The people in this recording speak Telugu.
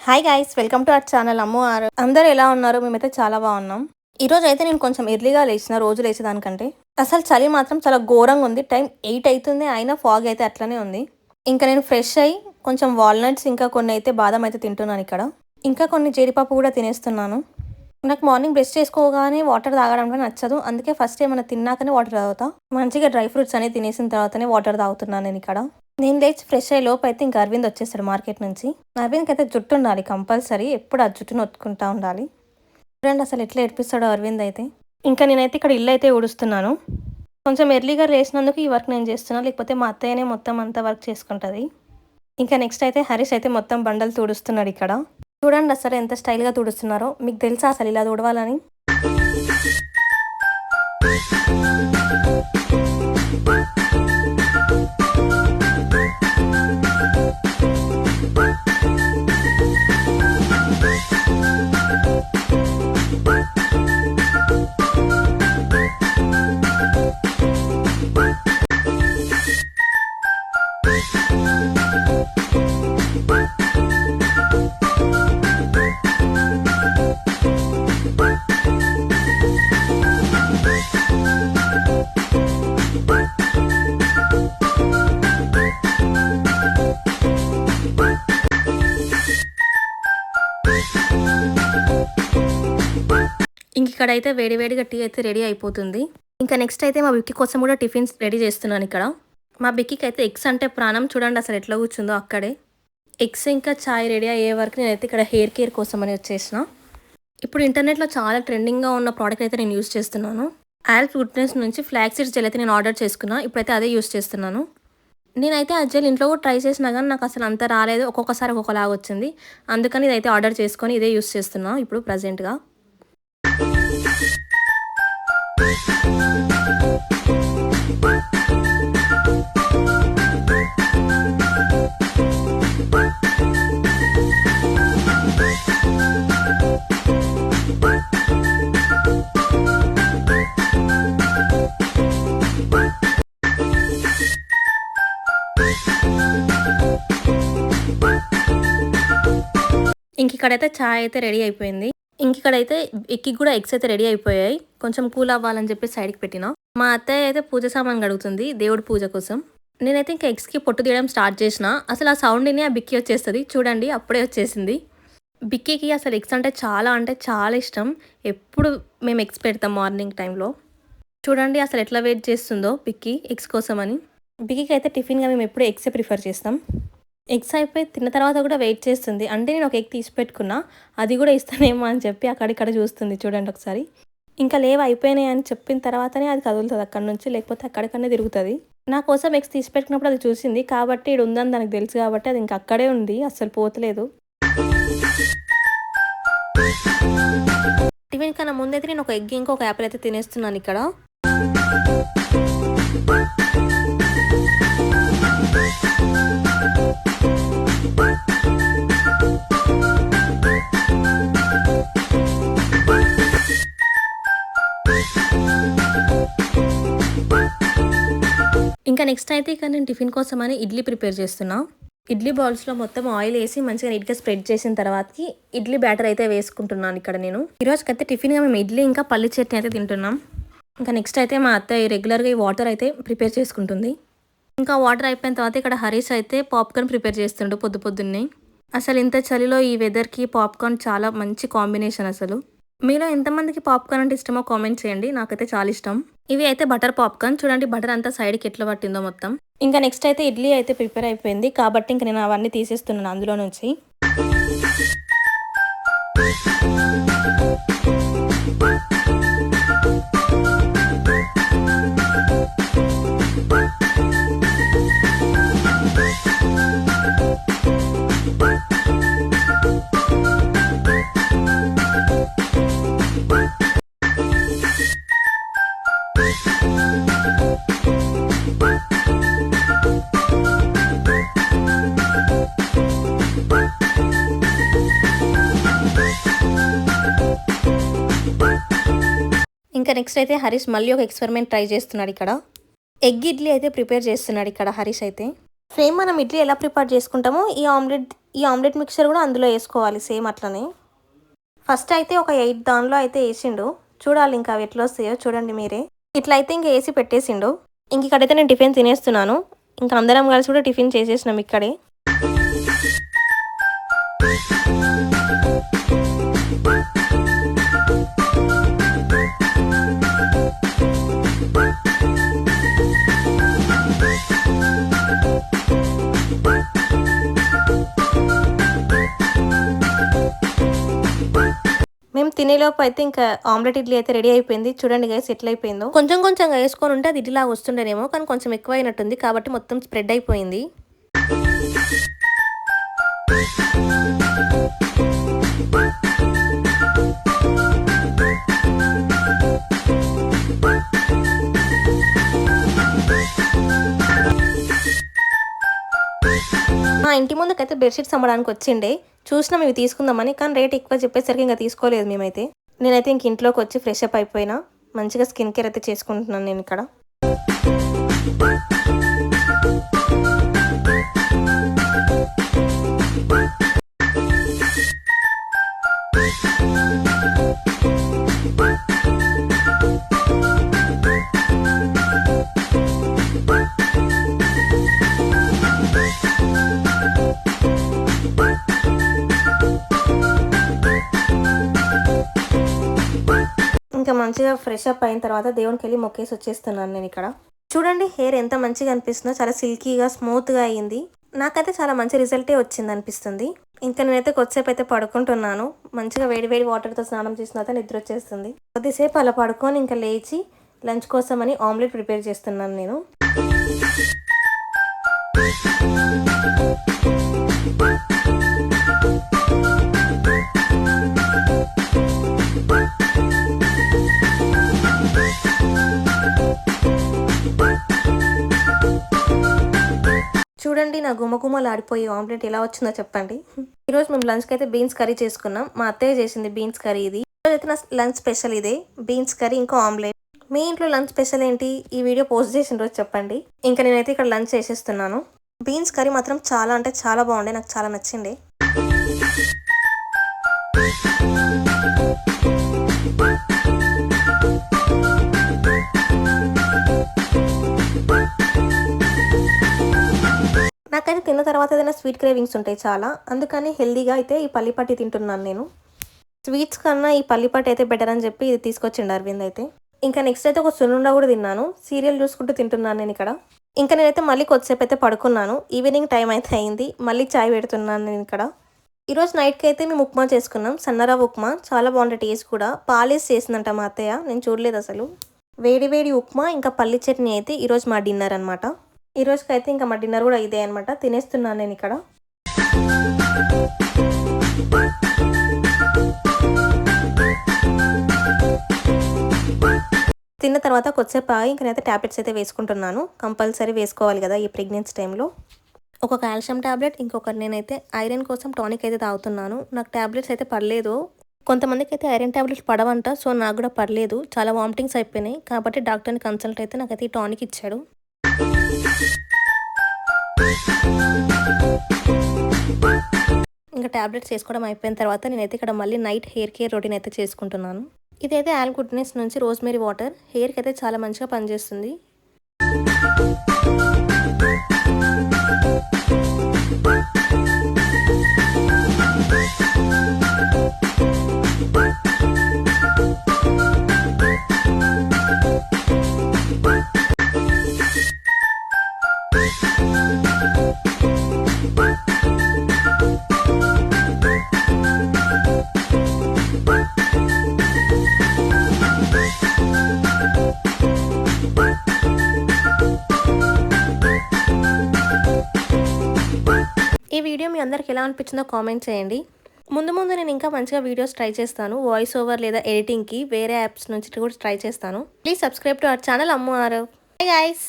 Hi guys, welcome to our channel Ammu ఆరు. అందరూ ఎలా ఉన్నారు? మేమైతే చాలా బాగున్నాం. ఈరోజు అయితే నేను కొంచెం ఎర్లీగా లేచిన, రోజు లేచేదానికంటే. అసలు చలి మాత్రం చాలా ఘోరంగా ఉంది. టైం 8 అవుతుంది, అయినా ఫాగ్ అయితే అట్లనే ఉంది. ఇంకా నేను ఫ్రెష్ అయ్యి కొంచెం వాల్నట్స్, ఇంకా కొన్ని అయితే బాదం అయితే తింటున్నాను ఇక్కడ. ఇంకా కొన్ని జీడిపప్పు కూడా తినేస్తున్నాను. నాకు మార్నింగ్ బ్రష్ చేసుకోగానే వాటర్ తాగడం కూడా నచ్చదు. అందుకే ఫస్ట్ ఏమైనా తిన్నాకనే వాటర్ తాగుతా. మంచిగా డ్రై ఫ్రూట్స్ అనేది తినేసిన తర్వాతనే వాటర్ తాగుతున్నాను నేను ఇక్కడ. నేను లేచి ఫ్రెష్ అయ్యే లోపు అయితే ఇంకా అరవింద్ వచ్చేస్తాడు మార్కెట్ నుంచి. అరవింద్కి అయితే జుట్టు ఉండాలి కంపల్సరీ, ఎప్పుడు ఆ జుట్టును ఒత్తుకుంటా ఉండాలి. చూడండి అసలు ఎట్లా ఏడిపిస్తాడో అరవింద్ అయితే. ఇంకా నేనైతే ఇక్కడ ఇల్లు అయితే ఊడుస్తున్నాను. కొంచెం ఎర్లీగా లేచినందుకు ఈ వర్క్ నేను చేస్తున్నాను, లేకపోతే మా అత్తయ్యనే మొత్తం అంతా వర్క్ చేసుకుంటుంది. ఇంకా నెక్స్ట్ అయితే హరీష్ అయితే మొత్తం బండలు తుడుస్తున్నాడు ఇక్కడ. చూడండి అసలు ఎంత స్టైల్గా తుడుస్తున్నారో. మీకు తెలుసా అసలు ఇలా తుడవాలని? ఇక్కడైతే వేడివేడిగా టీ అయితే రెడీ అయిపోతుంది. ఇంకా నెక్స్ట్ అయితే మా బిక్కి కోసం కూడా టిఫిన్స్ రెడీ చేస్తున్నాను ఇక్కడ. మా బిక్కికి అయితే ఎగ్స్ అంటే ప్రాణం. చూడండి అసలు ఎట్లా కూర్చుందో అక్కడే. ఎగ్స్ ఇంకా చాయ్ రెడీ అయ్యే వరకు నేనైతే ఇక్కడ హెయిర్ కేర్ కోసం అని వచ్చేసిన. ఇప్పుడు ఇంటర్నెట్లో చాలా ట్రెండింగ్గా ఉన్న ప్రోడక్ట్ అయితే నేను యూస్ చేస్తున్నాను. ఆల్ ఫుడ్నెస్ నుంచి ఫ్లాక్ సీడ్స్ జెల్ అయితే నేను ఆర్డర్ చేసుకున్నా. ఇప్పుడైతే అదే యూస్ చేస్తున్నాను. నేనైతే ఆ జెల్ ఇంట్లో కూడా ట్రై చేసినా కానీ నాకు అసలు అంత రాలేదు. ఒక్కొక్కసారి ఒక్కొక్కలాగా వచ్చింది. అందుకని ఇదైతే ఆర్డర్ చేసుకొని ఇదే యూస్ చేస్తున్నాను ఇప్పుడు ప్రజెంట్గా. ఇక్కడైతే చాయ్ అయితే రెడీ అయిపోయింది. ఇక్కడైతే ఎక్కి కూడా ఎగ్స్ అయితే రెడీ అయిపోయాయి. కొంచెం కూల్ అవ్వాలని చెప్పి సైడ్కి పెట్టినా. మా అత్తయ్య అయితే పూజ సామాన్ అడుగుతుంది దేవుడి పూజ కోసం. నేనైతే ఇంకా ఎగ్స్కి పొట్టు తీయడం స్టార్ట్ చేసిన. అసలు ఆ సౌండ్ విని ఆ బిక్కి వచ్చేస్తుంది. చూడండి అప్పుడే వచ్చేసింది. బిక్కీకి అసలు ఎగ్స్ అంటే చాలా ఇష్టం. ఎప్పుడు మేము ఎగ్స్ పెడతాం మార్నింగ్ టైంలో. చూడండి అసలు ఎట్లా వెయిట్ చేస్తుందో బిక్కీ ఎగ్స్ కోసం అని. బిక్కీకి అయితే టిఫిన్గా మేము ఎప్పుడు ఎగ్సే ప్రిఫర్ చేస్తాం. ఎగ్స్ అయిపోయి తిన్న తర్వాత కూడా వెయిట్ చేస్తుంది. అంటే నేను ఒక ఎగ్ తీసి పెట్టుకున్నా, అది కూడా ఇస్తానేమో అని చెప్పి అక్కడిక్కడ చూస్తుంది. చూడండి ఒకసారి. ఇంకా లేవు అయిపోయినాయి అని చెప్పిన తర్వాతనే అది కదులుతుంది అక్కడ నుంచి, లేకపోతే అక్కడికనే తిరుగుతుంది. నా కోసం ఎగ్స్ తీసి పెట్టుకున్నప్పుడు అది చూసింది కాబట్టి ఇది ఉందని దానికి తెలుసు కాబట్టి అది ఇంకా అక్కడే ఉంది, అస్సలు పోతలేదు. టిఫిన్ కన్నా ముందైతే నేను ఒక ఎగ్ ఇంకొక యాపిల్ అయితే తినేస్తున్నాను ఇక్కడ. ఇంకా నెక్స్ట్ అయితే ఇక్కడ నేను టిఫిన్ కోసం అని ఇడ్లీ ప్రిపేర్ చేస్తున్నా. ఇడ్లీ బౌల్స్లో మొత్తం ఆయిల్ వేసి మంచిగా నీట్గా స్ప్రెడ్ చేసిన తర్వాతకి ఇడ్లీ బ్యాటర్ అయితే వేసుకుంటున్నాను ఇక్కడ నేను. ఈరోజుకైతే టిఫిన్గా మేము ఇడ్లీ ఇంకా పల్లి చట్నీ అయితే తింటున్నాం. ఇంకా నెక్స్ట్ అయితే మా అత్తయ్య రెగ్యులర్గా ఈ వాటర్ అయితే ప్రిపేర్ చేసుకుంటుంది. ఇంకా వాటర్ అయిపోయిన తర్వాత ఇక్కడ హరీష్ అయితే పాప్కార్న్ ప్రిపేర్ చేస్తుండు పొద్దున్నే. అసలు ఇంత చలిలో ఈ వెదర్కి పాప్కార్న్ చాలా మంచి కాంబినేషన్. అసలు మీలో ఎంతమందికి పాప్కార్న్ అంటే ఇష్టమో కామెంట్ చేయండి. నాకైతే చాలా ఇష్టం. ఇవి అయితే బటర్ పాప్కార్న్. చూడండి బటర్ అంతా సైడ్కి ఎట్లా పట్టిందో మొత్తం. ఇంకా నెక్స్ట్ అయితే ఇడ్లీ అయితే ప్రిపేర్ అయిపోయింది కాబట్టి ఇంకా నేను అవన్నీ తీసేస్తున్నాను అందులో నుంచి. ఇంకా నెక్స్ట్ అయితే హరీష్ మళ్ళీ ఒక ఎక్స్పెరిమెంట్ ట్రై చేస్తున్నాడు ఇక్కడ. ఎగ్ ఇడ్లీ అయితే ప్రిపేర్ చేస్తున్నాడు ఇక్కడ హరీష్ అయితే. సేమ్ మనం ఇడ్లీ ఎలా ప్రిపేర్ చేసుకుంటామో ఈ ఆమ్లెట్ మిక్చర్ కూడా అందులో వేసుకోవాలి సేమ్ అట్లనే. ఫస్ట్ అయితే ఒక 8 దానిలో అయితే వేసిండు. చూడాలి ఇంకా అవి ఎట్లా వస్తాయో చూడండి మీరే. ఇట్లా అయితే ఇంకా వేసి పెట్టేసిండు. ఇంక ఇక్కడైతే నేను టిఫిన్ తినేస్తున్నాను. ఇంకా అందరం కలిసి కూడా టిఫిన్ చేసేసినాం ఇక్కడే. మేము తినేలోపు అయితే ఇంకా ఆమ్లెట్ ఇడ్లీ అయితే రెడీ అయిపోయింది. చూడండి గైస్ ఎట్లా అయిపోయిందో. కొంచెం కొంచెంగా వేసుకొని ఉంటే అది ఇడ్లీలాగా వస్తుండేనేమో, కానీ కొంచెం ఎక్కువ అయినట్టుంది కాబట్టి మొత్తం స్ప్రెడ్ అయిపోయింది. మా ఇంటి ముందుకైతే బెడ్షీట్స్ అమ్మడానికి వచ్చిండే. చూసినాం ఇవి తీసుకుందామని, కానీ రేట్ ఎక్కువ చెప్పేసరికి ఇంకా తీసుకోలేదు మేమైతే. నేనైతే ఇంక ఇంట్లోకి వచ్చి ఫ్రెష్ అప్ అయిపోయినా. మంచిగా స్కిన్ కేర్ అయితే చేసుకుంటున్నాను నేను ఇక్కడ. ఇంకా మంచిగా ఫ్రెష్ అప్ అయిన తర్వాత దేవునికి వెళ్ళి మొక్కేసి వచ్చేస్తున్నాను నేను ఇక్కడ. చూడండి హెయిర్ ఎంత మంచిగా అనిపిస్తుందో, చాలా సిల్కీగా స్మూత్గా అయ్యింది. నాకైతే చాలా మంచి రిజల్టే వచ్చింది అనిపిస్తుంది. ఇంకా నేనైతే కొద్దిసేపు అయితే పడుకుంటున్నాను. మంచిగా వేడి వేడి వాటర్తో స్నానం చేసిన తర్వాత నిద్ర వచ్చేస్తుంది. కొద్దిసేపు అలా పడుకొని ఇంకా లేచి లంచ్ కోసమని ఆమ్లెట్ ప్రిపేర్ చేస్తున్నాను నేను. చూడండి నా గుమగుమలు ఆడిపోయి ఆమ్లెట్ ఎలా వచ్చిందో చెప్పండి. ఈరోజు మేము లంచ్కి అయితే బీన్స్ కర్రీ చేసుకున్నాం. మా అత్తయ్య చేసింది బీన్స్ కర్రీ ఇది. ఈరోజైతే నా లంచ్ స్పెషల్ ఇదే, బీన్స్ కర్రీ ఇంకా ఆమ్లెట్. మీ ఇంట్లో లంచ్ స్పెషల్ ఏంటి? ఈ వీడియో పోస్ట్ చేసిన రోజు చెప్పండి. ఇంకా నేనైతే ఇక్కడ లంచ్ చేసేస్తున్నాను. బీన్స్ కర్రీ మాత్రం చాలా అంటే చాలా బాగుండే, నాకు చాలా నచ్చింది. నాకైతే తిన్న తర్వాత ఏదైనా స్వీట్ క్రేవింగ్స్ ఉంటాయి చాలా, అందుకని హెల్దీగా అయితే ఈ పల్లిపట్టి తింటున్నాను నేను. స్వీట్స్ కన్నా ఈ పల్లిపట్టి అయితే బెటర్ అని చెప్పి ఇది తీసుకొచ్చిండు అరవింద్ అయితే. ఇంకా నెక్స్ట్ అయితే ఒక సున్నుండ కూడా తిన్నాను. సీరియల్ చూసుకుంటూ తింటున్నాను నేను ఇక్కడ. ఇంకా నేనైతే మళ్ళీ కొద్దిసేపు అయితే పడుకున్నాను. ఈవినింగ్ టైం అయితే అయింది. మళ్ళీ చాయ్ పెడుతున్నాను నేను ఇక్కడ. ఈరోజు నైట్కి అయితే మేము ఉప్మా చేసుకున్నాం. సన్నరవ్వ ఉప్మా, చాలా బాగుంటుంది టేస్ట్ కూడా. పాలేసి చేసిందంట మా అత్తయ్య, నేను చూడలేదు అసలు. వేడి వేడి ఉప్మా ఇంకా పల్లి చట్నీ అయితే ఈరోజు మా డిన్నర్ అనమాట. ఈ రోజుకైతే ఇంకా మా డిన్నర్ కూడా ఇదే అనమాట. తినేస్తున్నాను నేను ఇక్కడ. తిన్న తర్వాత కొద్దిసేపు ఆగి ఇంకా నేనైతే ట్యాబ్లెట్స్ అయితే వేసుకుంటున్నాను. కంపల్సరీ వేసుకోవాలి కదా ఈ ప్రెగ్నెన్సీ టైంలో. ఒక కాల్షియం ట్యాబ్లెట్, ఇంకొకటి నేనైతే ఐరన్ కోసం టానిక్ అయితే తాగుతున్నాను. నాకు ట్యాబ్లెట్స్ అయితే పడలేదు. కొంతమందికి అయితే ఐరన్ ట్యాబ్లెట్స్ పడవంట, సో నాకు కూడా పడలేదు. చాలా వామిటింగ్స్ అయిపోయినాయి కాబట్టి డాక్టర్ని కన్సల్ట్ అయితే నాకైతే ఈ టానిక్ ఇచ్చాడు. ఇంకా ట్యాబ్లెట్స్ వేసుకోవడం అయిపోయిన తర్వాత నేనైతే ఇక్కడ మళ్ళీ నైట్ హెయిర్ కేర్ రొటీన్ అయితే చేసుకుంటున్నాను. ఇదైతే ఆల్ గుడ్నెస్ నుంచి రోజ్మేరీ వాటర్. హెయిర్కి అయితే చాలా మంచిగా పనిచేస్తుంది. ఈ వీడియో మీ అందరికి ఎలా అనిపించిందో కామెంట్ చేయండి. ముందు నేను ఇంకా మంచిగా వీడియోస్ ట్రై చేస్తాను. వాయిస్ ఓవర్ లేదా ఎడిటింగ్కి వేరే యాప్స్ నుంచి కూడా ట్రై చేస్తాను. Please subscribe to our channel Ammu Aarav. Hi guys.